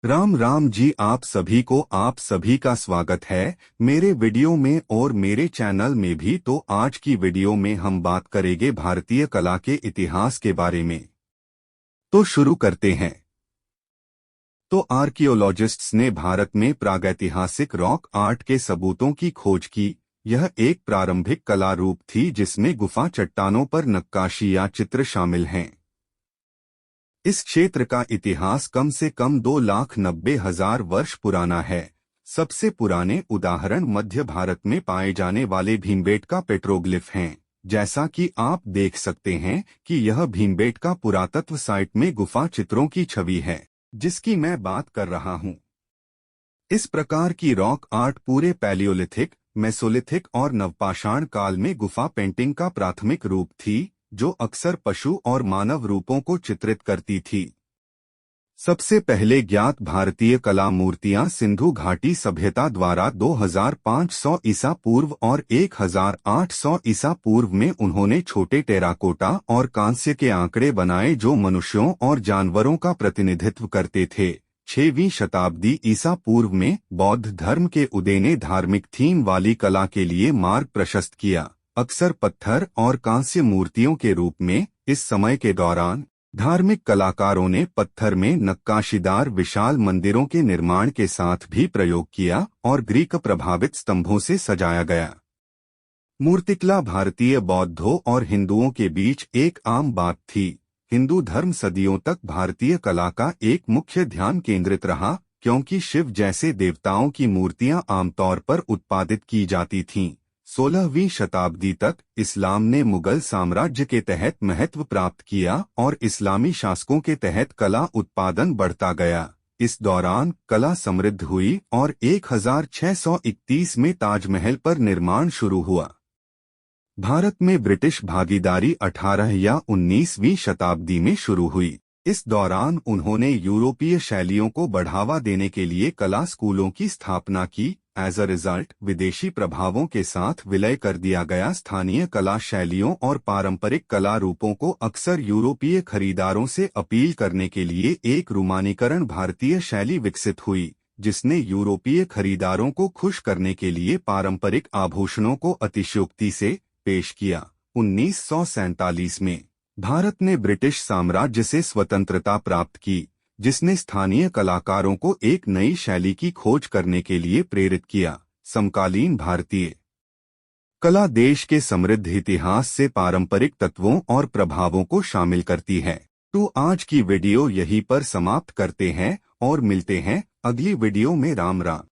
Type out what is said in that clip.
राम राम जी। आप सभी का स्वागत है मेरे वीडियो में और मेरे चैनल में भी। तो आज की वीडियो में हम बात करेंगे भारतीय कला के इतिहास के बारे में। तो शुरू करते हैं। तो आर्कियोलॉजिस्ट्स ने भारत में प्रागैतिहासिक रॉक आर्ट के सबूतों की खोज की। यह एक प्रारंभिक कला रूप थी जिसमें गुफा चट्टानों पर नक्काशी या चित्र शामिल हैं। इस क्षेत्र का इतिहास कम से कम 2,90,000 वर्ष पुराना है। सबसे पुराने उदाहरण मध्य भारत में पाए जाने वाले भीमबेटका पेट्रोग्लिफ हैं। जैसा कि आप देख सकते हैं कि यह भीमबेटका पुरातत्व साइट में गुफा चित्रों की छवि है जिसकी मैं बात कर रहा हूं। इस प्रकार की रॉक आर्ट पूरे पैलियोलिथिक, मेसोलिथिक और नवपाषाण काल में गुफा पेंटिंग का प्राथमिक रूप थी, जो अक्सर पशु और मानव रूपों को चित्रित करती थी। सबसे पहले ज्ञात भारतीय कला मूर्तियां सिंधु घाटी सभ्यता द्वारा 2500 ईसा पूर्व और 1800 ईसा पूर्व में उन्होंने छोटे टेराकोटा और कांस्य के आंकड़े बनाए जो मनुष्यों और जानवरों का प्रतिनिधित्व करते थे। 6वीं शताब्दी ईसा पूर्व में बौद्ध धर्म के उदय ने धार्मिक थीम वाली कला के लिए मार्ग प्रशस्त किया, अक्सर पत्थर और कांस्य मूर्तियों के रूप में। इस समय के दौरान धार्मिक कलाकारों ने पत्थर में नक्काशीदार विशाल मंदिरों के निर्माण के साथ भी प्रयोग किया और ग्रीक प्रभावित स्तंभों से सजाया गया। मूर्तिकला भारतीय बौद्धों और हिंदुओं के बीच एक आम बात थी। हिंदू धर्म सदियों तक भारतीय कला का एक मुख्य ध्यान केंद्रित रहा, क्योंकि शिव जैसे देवताओं की मूर्तियां आमतौर पर उत्पादित की जाती थीं। 16वीं शताब्दी तक इस्लाम ने मुगल साम्राज्य के तहत महत्व प्राप्त किया और इस्लामी शासकों के तहत कला उत्पादन बढ़ता गया। इस दौरान कला समृद्ध हुई और 1631 में ताजमहल पर निर्माण शुरू हुआ। भारत में ब्रिटिश भागीदारी 18 या 19वीं शताब्दी में शुरू हुई। इस दौरान उन्होंने यूरोपीय शैलियों को बढ़ावा देने के लिए कला स्कूलों की स्थापना की। एज अ रिजल्ट विदेशी प्रभावों के साथ विलय कर दिया गया स्थानीय कला शैलियों और पारंपरिक कला रूपों को अक्सर यूरोपीय खरीदारों से अपील करने के लिए एक रोमानीकरण भारतीय शैली विकसित हुई, जिसने यूरोपीय खरीदारों को खुश करने के लिए पारंपरिक आभूषणों को अतिशयोक्ति से पेश किया। 1947 में भारत ने ब्रिटिश साम्राज्य से स्वतंत्रता प्राप्त की, जिसने स्थानीय कलाकारों को एक नई शैली की खोज करने के लिए प्रेरित किया। समकालीन भारतीय कला देश के समृद्ध इतिहास से पारंपरिक तत्वों और प्रभावों को शामिल करती है। तो आज की वीडियो यहीं पर समाप्त करते हैं और मिलते हैं अगली वीडियो में। राम राम।